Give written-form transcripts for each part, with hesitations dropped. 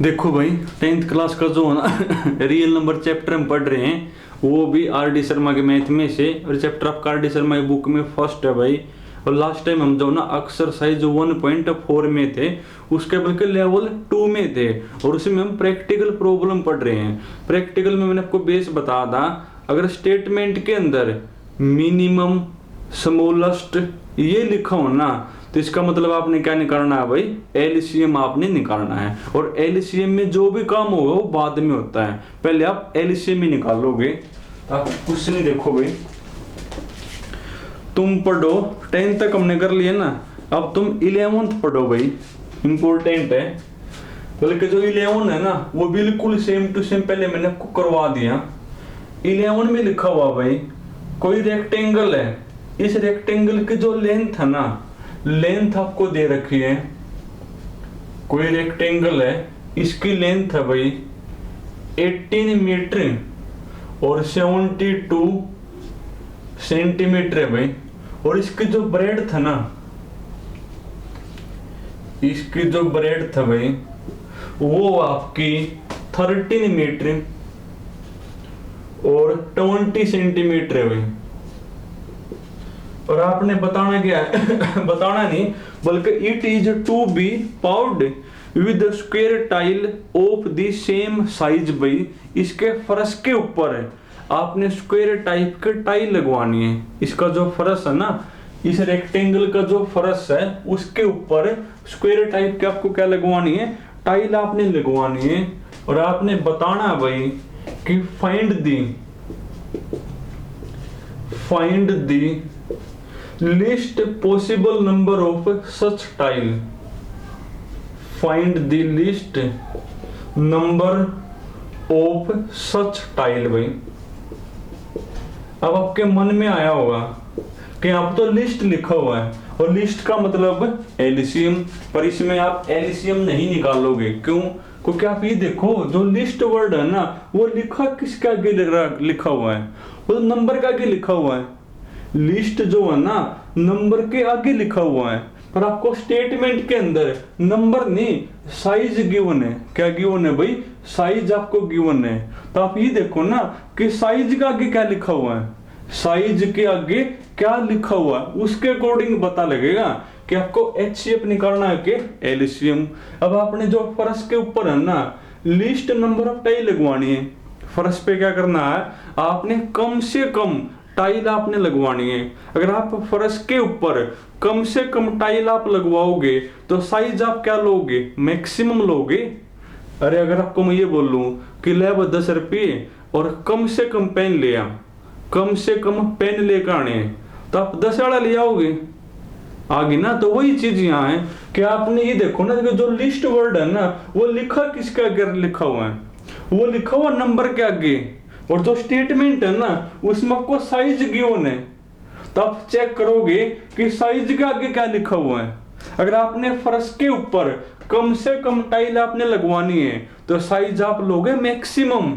देखो भाई, 10th class का जो है ना रियल नंबर चैप्टर हम पढ़ रहे हैं, वो भी आर डी शर्मा के मैथ में से, और चैप्टर आपका आर डी शर्मा की बुक में फर्स्ट है भाई। और लास्ट टाइम हम जो ना एक्सरसाइज 1.4 में थे, उसके बल्कि लेवल 2 में थे, और उसमें हम प्रैक्टिकल प्रॉब्लम पढ़ रहे हैं। प्रैक्टिकल में मैंने आपको बेस बताया था, अगर स्टेटमेंट के अंदर मिनिमम स्मॉलेस्ट ये लिखा हो ना, तो इसका मतलब आपने क्या निकालना है भाई, एलसीएम आपने निकालना है। और एलसीएम में जो भी काम होगा वो बाद में होता है, पहले आप एलसीएम ही निकालोगे। आप कुछ नहीं, देखो भाई तुम पढ़ो, 10th तक हमने कर लिया ना, अब तुम 11th पढ़ो भाई, इंपॉर्टेंट है। बल्कि जो 11 है ना वो बिल्कुल सेम टू सेम पहले मैंने आपको करवा दिया। 11 में लिखा हुआ भाई, कोई रेक्टेंगल है, इस रेक्टेंगल की जो लेंथ है ना, लेंथ आपको दे रखी है। कोई रेक्टेंगल है, इसकी लेंथ है भाई 18 मीटर और 72 सेंटीमीटर है भाई। और इसकी जो ब्रेड्थ है ना, इसकी जो ब्रेड्थ है भाई वो आपकी 13 मीटर और 20 सेंटीमीटर है भाई। और आपने बताना क्या है बताना नहीं, बल्कि it is to be paved with square tile of the same size भाई। इसके फर्श के ऊपर है आपने स्क्वायर टाइप के टाइल लगवानी है। इसका जो फर्श है ना, इस रेक्टेंगल का जो फर्श है उसके ऊपर स्क्वायर टाइप के आपको क्या लगवानी है, टाइल आपने लगवानी है। और आपने बताना भाई कि find the list possible number of such tile. Find the list number of such tile भाई। अब आपके मन में आया होगा कि आप तो लिस्ट लिखा हुआ है, और लिस्ट का मतलब एलसीएम, पर इसमें आप एलसीएम नहीं निकालोगे। क्यों? क्योंकि आप ये देखो, जो लिस्ट वर्ड है ना वो लिखा किसके आगे लिखा हुआ है, वो नंबर के आगे लिखा हुआ है। लिस्ट जो है ना नंबर के आगे लिखा हुआ है, पर आपको स्टेटमेंट के अंदर नंबर नहीं, साइज गिवन है। क्या गिवन है भाई? साइज आपको गिवन है। तो आप ये देखो ना कि साइज के आगे क्या लिखा हुआ है, साइज के आगे क्या लिखा हुआ है, उसके अकॉर्डिंग पता लगेगा कि आपको एचसीएफ निकालना है कि एलसीएम। अब आपने जो फर्श के ऊपर है ना लिस्ट नंबर ऑफ टाइल लगवानी है, फर्श पे क्या करना है, आपने कम से कम टाइल आपने लगवानी है। अगर आप फर्श के ऊपर कम से कम टाइल आप लगवाओगे तो साइज आप क्या लोगे, मैक्सिमम लोगे। अरे अगर आपको मैं ये बोल लूं कि ले 10 रुपये और कम से कम पेन ले आ, कम से कम पेन लेकर आने, तो आप 10 वाला ले आओगे आगे ना। तो वही चीज यहाँ है कि आपने ये देखो ना कि जो लिस्ट वर्ड है ना वो लिखा किसके आगे लिखा हुआ है, वो लिखा हुआ नंबर के आगे। और जो स्टेटमेंट है ना उसमें आपको साइज गिवन है, तो आप चेक करोगे कि साइज के आगे क्या लिखा हुआ है। अगर आपने फर्श के ऊपर कम से कम टाइल आपने लगवानी है तो साइज आप लोगे मैक्सिमम,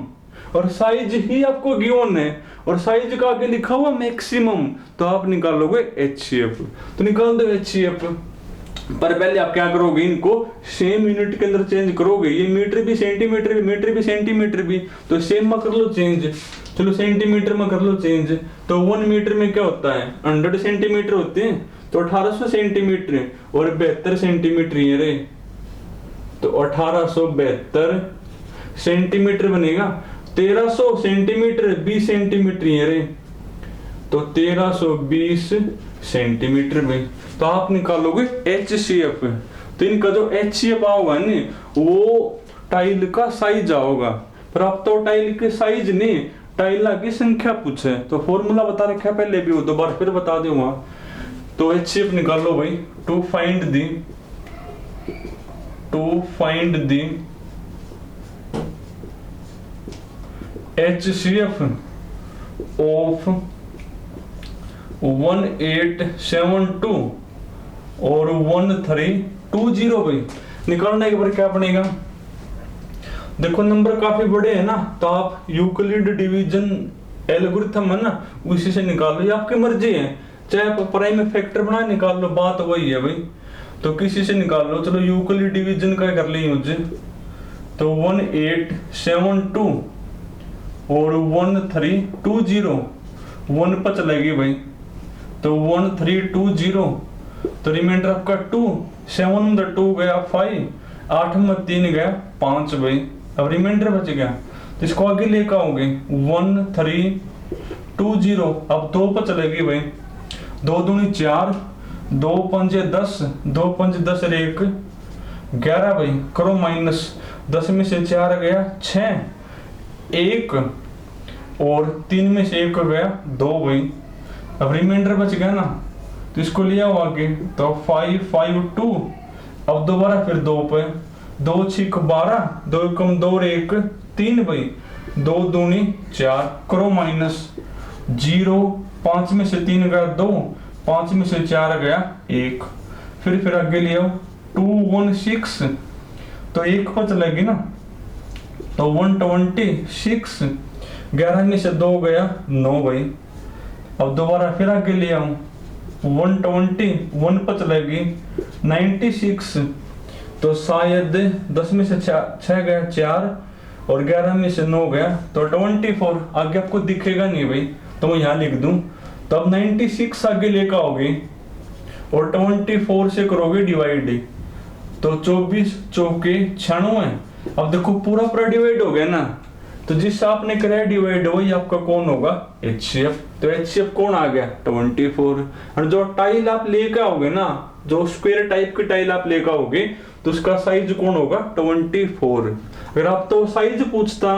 और साइज ही आपको गिवन है और साइज का आगे लिखा हुआ मैक्सिमम, तो आप निकालोगे एचसीएफ। तो निकाल दो एचसीएफ। पर पहले आप क्या करोगे, इनको सेम यूनिट के अंदर चेंज करोगे। ये मीटर भी सेंटीमीटर भी, मीटर भी सेंटीमीटर भी, तो सेम में कर लो चेंज। चलो सेंटीमीटर में कर लो चेंज। तो 1 मीटर में क्या होता है, 100 सेंटीमीटर होते हैं, तो 1800 सेंटीमीटर और 72 सेंटीमीटर ये रे, तो 1872 सेंटीमीटर बनेगा। 1300 सेंटीमीटर 20 सेंटीमीटर ये रे, तो 1320 सेंटीमीटर में। तो आप निकालोगे एचसीएफ। तो इनका जो एचसीएफ आओगा ना वो टाइल का साइज आओगा, पर आप तो टाइल के साइज नहीं, टाइल की संख्या पूछे। तो फॉर्मूला बता रखा पहले भी, वो दोबारा फिर बता दूंगा। तो एचसीएफ निकालो भाई, to find the HCF of 1872 और 1320 भाई। निकालने के बाद क्या बनेगा, देखो नंबर काफी बड़े हैं ना, तो आप यूक्लिड डिवीजन एल्गोरिथम है ना उसी से निकाल लो, ये आपकी मर्जी है। चाहे आप प्राइम फैक्टर बना निकाल लो, बात वही है भाई। तो किसी से निकाल लो। चलो यूक्लिड डिवीजन का कर ली यूज, तो 1872 और 1320 1 पर चलेगी भाई, तो 1320, तो रिमाइंडर आपका 2, 7 में 2 गया 5, 8 में 3 गया 5 भाई, अब रिमाइंडर बच गया, तो इसको आगे लेकर आओगे 1320, अब 2 पर चलेगी भाई, 2 दूनी 4, 2 पंजे 10, 2 पंजे 10 और 1 11 भाई, करो माइनस, 10 में से 4 गया 6, 1 और 3 में से 1 गया 2 भाई, अब रिमाइंडर बच गया ना, तो इसको लिया हो आगे, तो 5 5 2, अब दोबारा फिर 2 पे, 2 6 12, 2 कम 2 और 1 3 भाई, 2 दूनी 4, करो माइनस, 0, 5 में से 3 गया 2, 5 में से 4 गया 1, फिर आगे ले आओ 2 1 6, तो 1 पर चलेगी ना, तो 126, 11 में से 2 गया 9 भाई, अब दोबारा फिर आगे ले आऊं 120, 1 पर चलेगी 96, तो शायद 10 में से 6 गया 4 और 11 में से 9 गया तो 24, आगे आपको दिखेगा नहीं भाई, तो मैं यहाँ लिख दूं, तो अब 96 आगे लेकर आओगे और 24 से करोगे डिवाइड, तो 24 चौके 96, अब देखो पूरा डिवाइड हो गया ना, तो जिससे आपने कराया डिवाइड वही आपका कौन होगा, HCF, तो HCF कौन आ गया 24, और जो टाइल आप लेकर आओगे ना, जो स्क्वायर टाइप की टाइल आप लेकर आओगे तो उसका साइज कौन होगा 24, अगर आप तो साइज पूछता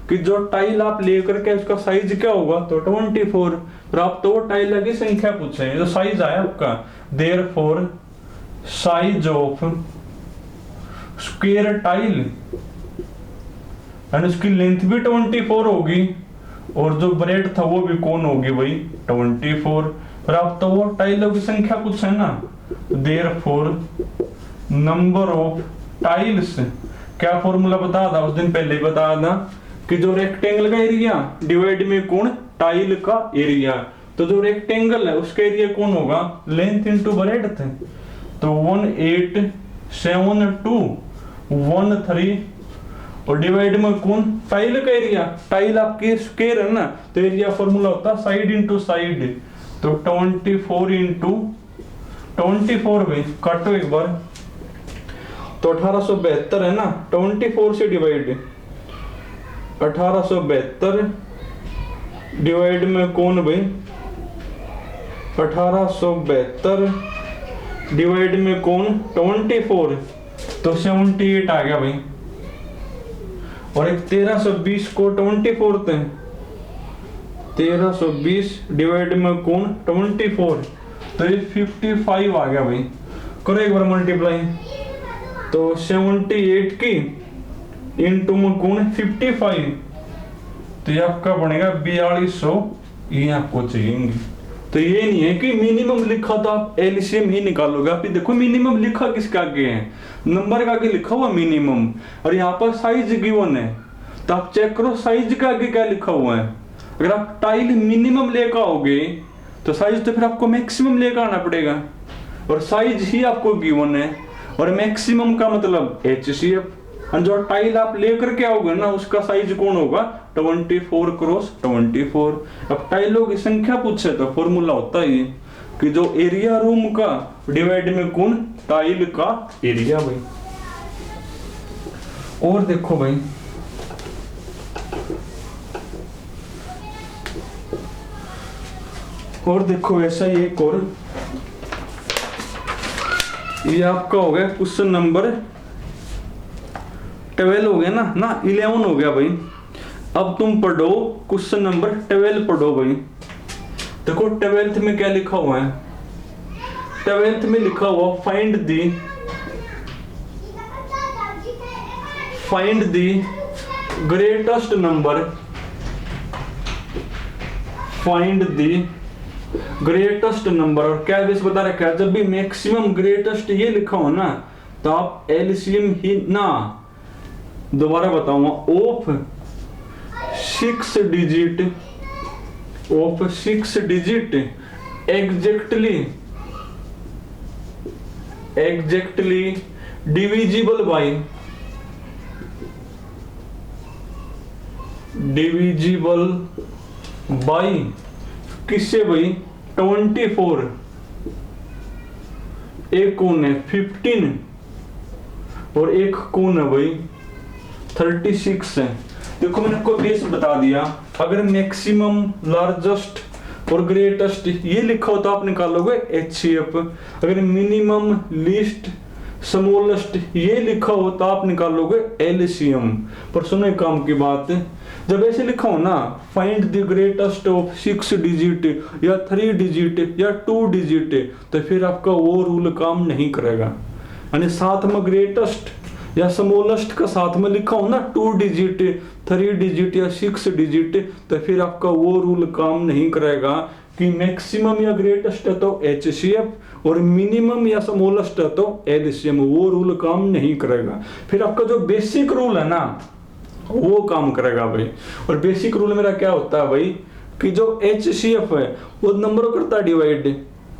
कि जो टाइल आप लेकर के उसका साइज क्या होगा तो 24, पर आप तो टाइल की संख्या पूछे, जो साइज आया आपका, therefore size of square tile and उसकी लेंथ भी 24 होगी, और जो ब्रेड था वो भी कौन होगी भाई 24, पर आप तो वो टाइलों की संख्या पूछे ना, देयरफॉर नंबर ऑफ टाइल्स, क्या फॉर्मूला बता था उस दिन पहले बता था कि जो रेक्टेंगल का एरिया डिवाइड में कौन टाइल का एरिया, तो जो रेक्टेंगल है उसका एरिया कौन होगा लेंथ इनटू ब्रेड्थ, तो 187213 और डिवाइड में कौन टाइल का एरिया, टाइल आपकी स्क्वायर है ना, तो एरिया फॉर्मूला होता है साइड इनटू साइड, तो 24 इनटू 24 भाई, काटो एक बार, तो 1872 है ना, 24 से डिवाइड, 1872 डिवाइड में कौन भाई 1872 डिवाइड में कौन 24, तो 78 आ गया भाई, और एक 1320 को 24 थे, 1320 डिवाइड में कौन 24, तो ये 55 आ गया भाई, करो एक बार मल्टीप्लाई, तो 78 की इनटू में कौन 55, तो ये आपका बनेगा 4200, ये आपको चाहिए, तो ये नहीं है कि मिनिमम लिखा तो आप एलसीएम ही निकालोगे, आप देखो मिनिमम लिखा किसके आगे है, नंबर का आगे लिखा हुआ मिनिमम, और यहाँ पर साइज गिवन है, तो आप चेक करो साइज के आगे क्या लिखा हुआ है, अगर आप टाइल मिनिमम लेकर आओगे तो साइज तो फिर आपको मैक्सिमम लेकर आना पड़ेगा, और साइज ही आपको गिवन है, और मैक्सिमम का मतलब HCF, और जो टाइल आप लेकर के आओगे ना उसका साइज कौन होगा 24 क्रॉस 24, अब टाइलों की संख्या पूछे तो फॉर्मूला होता है कि जो एरिया रूम का डिवाइड में कौन टाइल का एरिया भाई, और देखो भाई और देखो ऐसा ही एक और, ये आपका हो गया क्वेश्चन नंबर 12 हो गया ना 11 हो गया भाई, अब तुम पढ़ो क्वेश्चन नंबर 12 पढ़ो भाई, देखो 12th में क्या लिखा हुआ है, 12th में लिखा हुआ find the greatest number, find the greatest number, और क्या बेस बता रखा है, जब भी मैक्सिमम ग्रेटेस्ट ये लिखा हो ना तो आप एलसीएम ही ना, दोबारा बताऊंगा, of 6 digit exactly divisible by divisible by किससे भाई 24, एक कौन है 15 और एक कौन है भाई 36 है। देखो मैंने आपको बेस बता दिया, अगर मैक्सिमम, लार्जेस्ट और ग्रेटेस्ट ये लिखा हो तो आप निकालोगे HCF, अगर मिनिमम, लीस्ट, स्मॉलेस्ट ये लिखा हो तो आप निकालोगे LCM। पर सुनो एक काम की बात, जब ऐसे लिखा हो ना find the greatest of 6 digit या 3 डिजिट या 2 डिजिट, तो फिर आपका वो रूल काम नहीं करेगा। यानी साथ में ग्रेटेस्ट या स्मॉलेस्ट का साथ में लिखा हो ना 2 डिजिट, 3 डिजिट या 6 डिजिट, तो फिर आपका वो रूल काम नहीं करेगा कि मैक्सिमम या ग्रेटेस्ट है तो HCF और मिनिमम या स्मॉलेस्ट है तो LCM, वो रूल काम नहीं करेगा। फिर आपका जो बेसिक रूल है ना वो काम करेगा भाई। और बेसिक रूल मेरा क्या होता है भाई कि जो HCF है वो नंबर को करता है डिवाइड,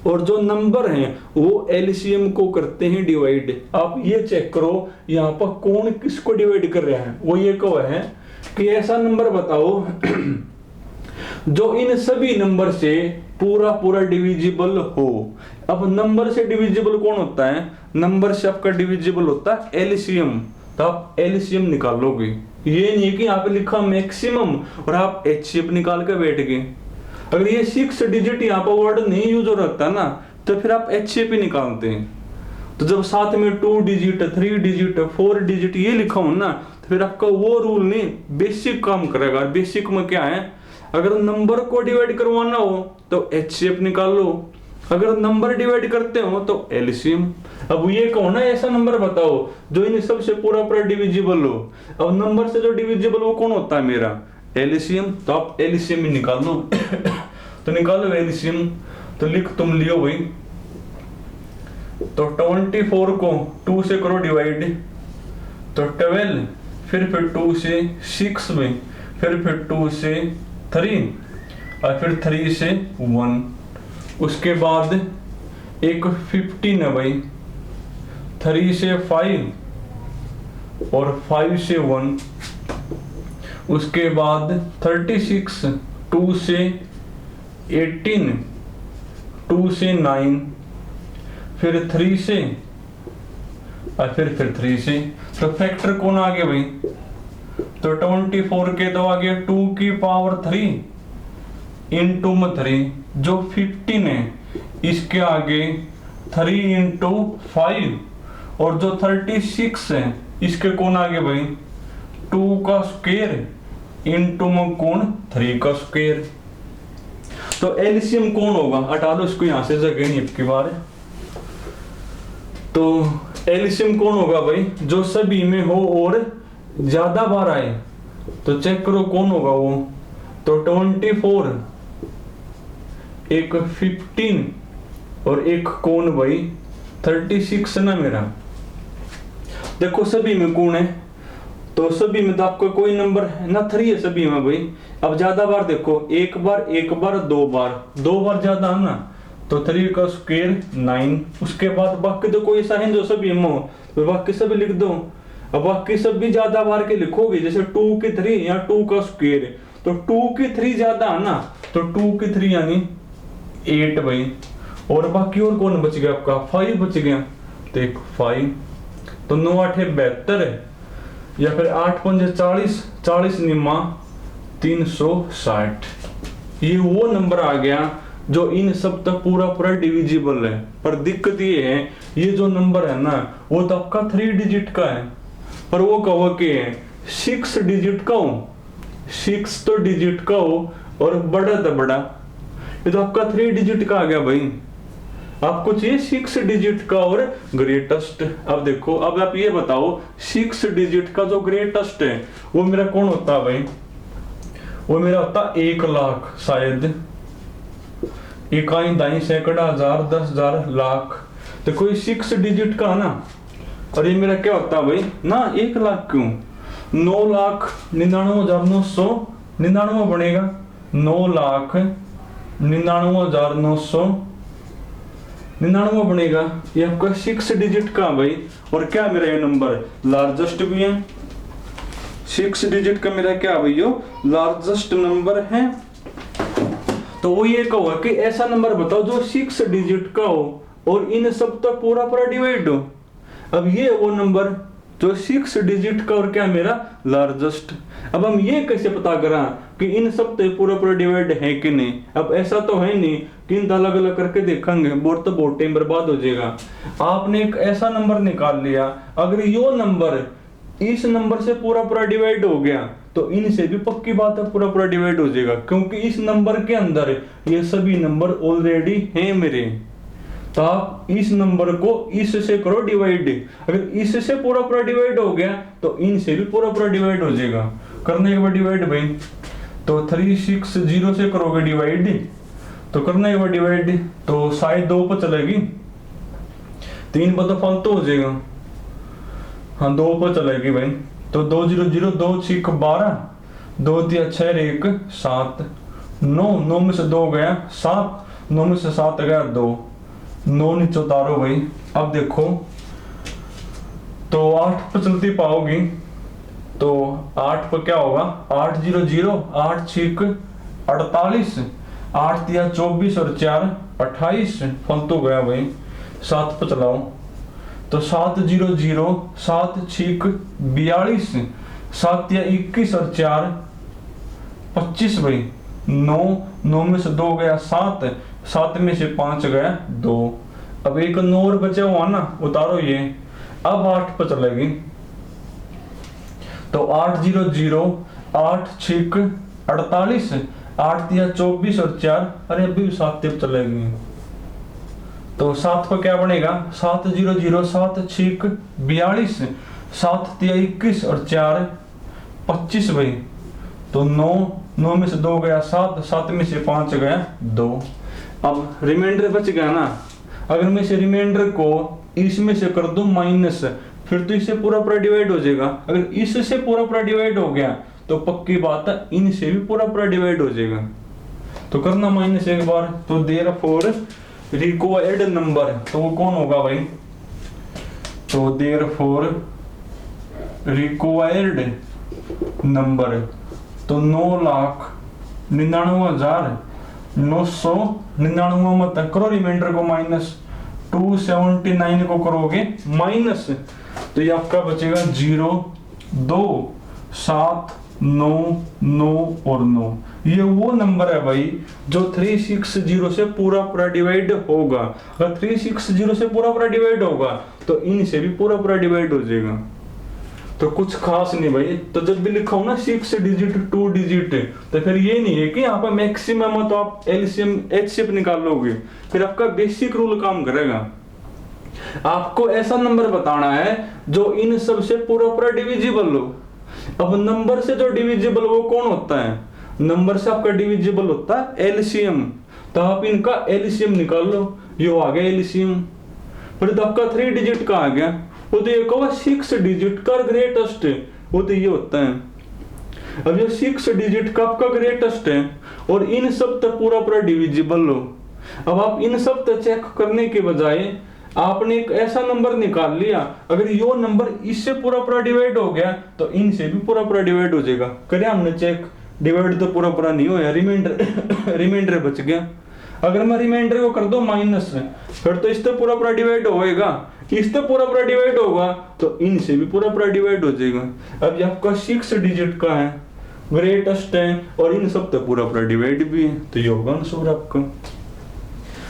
और जो नंबर हैं वो LCM को करते हैं डिवाइड। आप ये चेक करो यहाँ पर कौन किसको डिवाइड कर रहा है। वो ये कहो है कि ऐसा नंबर बताओ जो इन सभी नंबर से पूरा पूरा डिविजिबल हो। अब नंबर से डिविजिबल कौन होता है? नंबर से आपका डिविजिबल होता है LCM, तो आप LCM निकालोगे। ये नहीं कि यहाँ पे लिखा मैक्सिमम और आप HCF निकाल के बैठ गए। अगर ये 6 डिजिट यहाँ पर वर्ड नहीं यूज हो रहता ना तो फिर आप HCF निकालते हैं। तो जब साथ में 2 डिजिट, 3 डिजिट, 4 डिजिट ये लिखा हो ना तो फिर आपका वो रूल नहीं बेसिक काम करेगा। और बेसिक में क्या है, अगर नंबर को डिवाइड करवाना हो तो HCF निकाल लो, अगर नंबर डिवाइड करते हो तो LCM। अब ये कहो ना ऐसा नंबर बताओ जो इन सब से पूरा पूरा डिविजिबल हो। अब नंबर से जो डिविजिबल वो कौन होता है मेरा? LCM, तो आप LCM ही निकाल लो। तो निकालो LCM, तो लिख तुम लियो भाई। तो 24 को 2 से करो डिवाइड, तो 12, फिर 2 से 6 में, फिर 2 से 3 और फिर 3 से 1। उसके बाद एक 15 है भाई, 3 से 5 और 5 से 1। उसके बाद 36, 2 से 18, 2 से 9, फिर 3 से और फिर 3 से। तो फैक्टर कौन आ गया भाई? तो 24 के तो आ गया 2 की पावर 3 इंटू में 3, जो 15 है इसके आगे 3 इंटू 5, और जो 36 है इसके कौन आ गया भाई? 2 का स्क्वायर इंटू में कौन 3 का स्क्वायर। तो LCM कौन होगा? हटा दो इसको यहां से, जगह नहीं आपकी बार। तो LCM कौन होगा भाई? जो सभी में हो और ज्यादा बार आए। तो चेक करो कौन होगा वो। तो 24, एक 15 और एक कौन भाई 36 ना मेरा। देखो सभी में कौन है? तो सभी में तो आपको कोई नंबर है ना, 3 है सभी में भाई। अब ज्यादा बार देखो, एक बार 2 बार ज्यादा है ना, तो 3 का स्क्वायर 9। उसके बाद बाकी तो कोई ऐसा है जो सभी में हो तो बाकी सब लिख दो। अब बाकी सब भी ज्यादा बार के लिखोगे, जैसे 2 की 3 या 2 का स्क्वायर, तो 2 की 3 ज्यादा है ना, तो 2 की 3 यानी 8 भाई। और बाकी और कौन बच गया आपका? 5 बच गया। देख 5, तो 9 8 72 है, या फिर 8 5 40, 40 निम्मा 360। ये वो नंबर आ गया जो इन सब तक पूरा पूरा डिविजिबल है। पर दिक्कत ये है, ये जो नंबर है ना वो तो आपका 3 डिजिट का है, पर वो कहो कि 6 डिजिट का हो, 6 तो डिजिट का हो और बड़ा तो बड़ा। ये तो आपका 3 डिजिट का आ गया भाई। आपको चाहिए 6 डिजिट का और ग्रेटेस्ट। अब देखो, अब आप ये बताओ 6 डिजिट का जो ग्रेटेस्ट है वो मेरा कौन होता है भाई? वो मेरा होता 1 लाख, शायद इकाई, दाई, सैकड़ा, हजार, 10,000, लाख। तो कोई 6 डिजिट का ना, और ये मेरा क्या होता है भाई ना 1 लाख क्यों? 9,99,999 बनेगा। 9,99,999 बनेगा। ये आपका 6 डिजिट का भाई। और क्या मेरा ये नंबर लार्जेस्ट भी है, 6 डिजिट का मेरा क्या भैया लार्जेस्ट नंबर है। तो वो ये कहो कि ऐसा नंबर बताओ जो 6 डिजिट का हो और इन सब तक पूरा पूरा डिवाइड हो। अब ये वो नंबर जो 6 डिजिट का और क्या मेरा लार्जेस्ट। अब हम ये कैसे पता करा कि इन सब तो पूरा पूरा डिवाइड है कि नहीं। अब ऐसा तो है नहीं कि इन अलग अलग करके देखेंगे, बहुत तो बहुत टाइम बर्बाद हो जाएगा। आपने एक ऐसा नंबर निकाल लिया, अगर यो नंबर इस नंबर से पूरा पूरा डिवाइड हो गया तो इनसे भी पक्की बात है पूरा पूरा डिवाइड हो जाएगा, क्योंकि इस नंबर के अंदर ये सभी नंबर ऑलरेडी हैं मेरे। तो आप इस नंबर को इससे करो डिवाइड, अगर इससे पूरा पूरा डिवाइड हो गया तो इनसे भी पूरा पूरा डिवाइड हो जाएगा। करने के बाद डिवाइड भाई, तो 360 से करोगे डिवाइड, तो करने के बाद डिवाइड तो शायद 2 पर चलेगी, 3 पर तो फालतू हो जाएगा। हाँ 2 पर चलेगी भाई, तो 2 0 0 2 6 12 2 3 6 1 7 9 9 में से 2 गया 7, 9 में से 7 गया 2, 9 नीचे उतारो भाई। अब देखो तो 8 पर चलती पाओगी, तो 8 पर क्या होगा 8 0 0 8 6 48 8 3 24 और 4 28 फालतू गया भाई। 7 पर चलाओ तो 7 0 0 7 6 42 7 3 21 और 4 25 भाई। 9 9 में से 2 गया 7, 7 में से 5 गया 2। अब एक 9 और बचा हुआ ना, उतारो ये। अब 8 पर चलेगी, तो 8 0 0 8 6 48 8 3 24 और 4, अरे अभी 7 पर चलेगी। तो 7 पर क्या बनेगा 7 0 0 7 6 42 7 3 21 और 4 25 भाई। तो 9 9 में से 2 गया 7, 7 में से 5 गया 2। अब रिमाइंडर बच गया ना, अगर मैं इसे रिमाइंडर को इसमें से कर दूं माइनस, फिर तो इससे पूरा पूरा डिवाइड हो जाएगा। अगर इससे पूरा पूरा डिवाइड हो गया तो पक्की बात है इनसे भी पूरा पूरा डिवाइड हो जाएगा। तो करना माइनस एक बार, तो देयरफॉर रिक्वायर्ड नंबर, तो वो कौन होगा भाई, तो देयरफॉर रिक्वायर्ड नंबर तो 9,99,999 मत करो, रिमाइंडर को माइनस 279 को करोगे माइनस, तो ये आपका बचेगा 0 2 7 9 9 और 9। ये वो नंबर है भाई जो 360 से पूरा पूरा डिवाइड होगा। अगर 360 से पूरा पूरा डिवाइड होगा तो इनसे भी पूरा पूरा डिवाइड हो जाएगा। तो कुछ खास नहीं भाई। तो जब भी लिखा हो ना 6 डिजिट 2 डिजिट, तो फिर ये नहीं है कि यहाँ पर मैक्सिमम हो तो आप एलसीएम एचसीएफ निकालोगे, फिर आपका बेसिक रूल काम करेगा। आपको ऐसा नंबर बताना है जो इन सब से पूरा पूरा डिविजिबल हो। अब नंबर से जो डिविजिबल वो कौन होता है, नंबर से आपका डिविजिबल होता है एलसीएम। तो आप इनका एलसीएम निकाल लो, ये आ गया एलसीएम। फिर तो आपका 3 डिजिट का आ गया, वो तो ये कहो 6 डिजिट का ग्रेटेस्ट है, वो तो ये होता है। अब ये 6 डिजिट का आपका ग्रेटेस्ट है और इन सब तक पूरा पूरा डिविजिबल हो। अब आप इन सब तक चेक करने के बजाय आपने एक ऐसा नंबर निकाल लिया, अगर यो नंबर इससे पूरा पूरा डिवाइड हो गया तो इनसे भी पूरा पूरा डिवाइड हो जाएगा। करे हमने चेक, डिवाइड तो पूरा पूरा नहीं होया, रिमाइंडर बच गया। अगर मैं रिमाइंडर को कर दो माइनस, फिर तो इससे पूरा पूरा डिवाइड होएगा, इससे पूरा पूरा डिवाइड होगा तो इनसे भी पूरा पूरा डिवाइड हो जाएगा। अब ये आपका 6 डिजिट का है, ग्रेटेस्ट है और इन सब तो पूरा पूरा डिवाइड भी है, तो ये होगा आंसर आपका।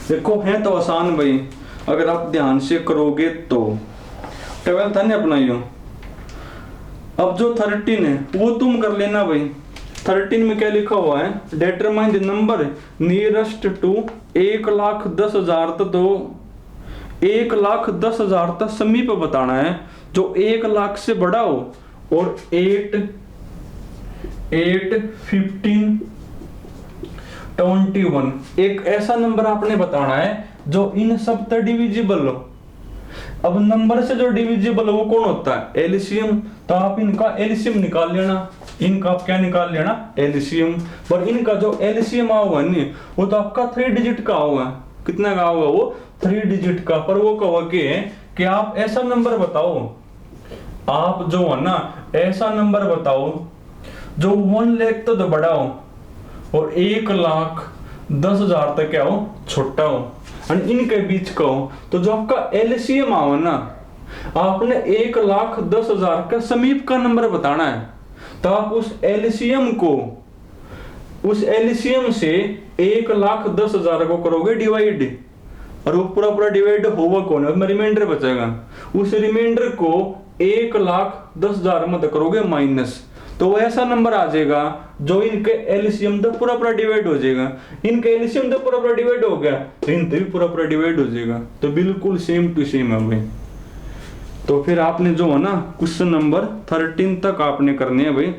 देखो है तो आसान भाई, अगर आप ध्यान से करोगे तो। 12th है ना अपना यो। अब जो 13 है वो तुम कर लेना भाई। 13 में क्या लिखा हुआ है, determine the number nearest to 1,10,000 तक, तो 1,10,000 तक समीप बताना है जो 1 लाख से बड़ा हो और 8 15 21 एक ऐसा नंबर आपने बताना है जो इन सब तक डिविजिबल हो। अब नंबर से जो डिविजिबल हो वो कौन होता है, एलसीएम। तो आप इनका एलसीएम निकाल लेना, इनका आप क्या निकाल लेना, एलसीएम। पर इनका जो एलसीएम होगा नहीं वो तो आपका 3 डिजिट का होगा। कितना का होगा वो, 3 डिजिट का। पर वो कहोगे कि आप ऐसा नंबर बताओ, आप जो है ना ऐसा नंबर बताओ जो 1 लाख तो बड़ा हो और 1,10,000 तक क्या हो, छोटा हो, और इनके बीच का हो। तो जो आपका एलसीएम आओ ना, आपने 1,10,000 का समीप का नंबर बताना है। तो आप उस एलसीएम से 1,10,000 को करोगे डिवाइड, और वो पूरा पूरा डिवाइड होगा कौन है, रिमाइंडर बचेगा, उस रिमाइंडर को 1,10,000 मत करोगे माइनस, तो वो ऐसा नंबर आ जाएगा जो इनके एलसीएम तो पूरा पूरा डिवाइड हो जाएगा। इनके एलसीएम तो पूरा पूरा डिवाइड हो गया तो इनसे भी पूरा पूरा डिवाइड हो जाएगा। तो बिल्कुल सेम टू सेम है भाई। तो फिर आपने जो है ना क्वेश्चन नंबर 13 तक आपने करने हैं भाई।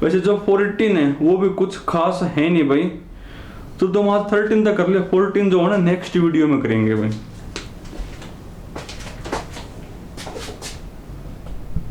वैसे जो 14 है वो भी कुछ खास है नहीं भाई, तो तुम आज 13 तक कर ले, 14 जो है ना नेक्स्ट वीडियो में करेंगे भाई।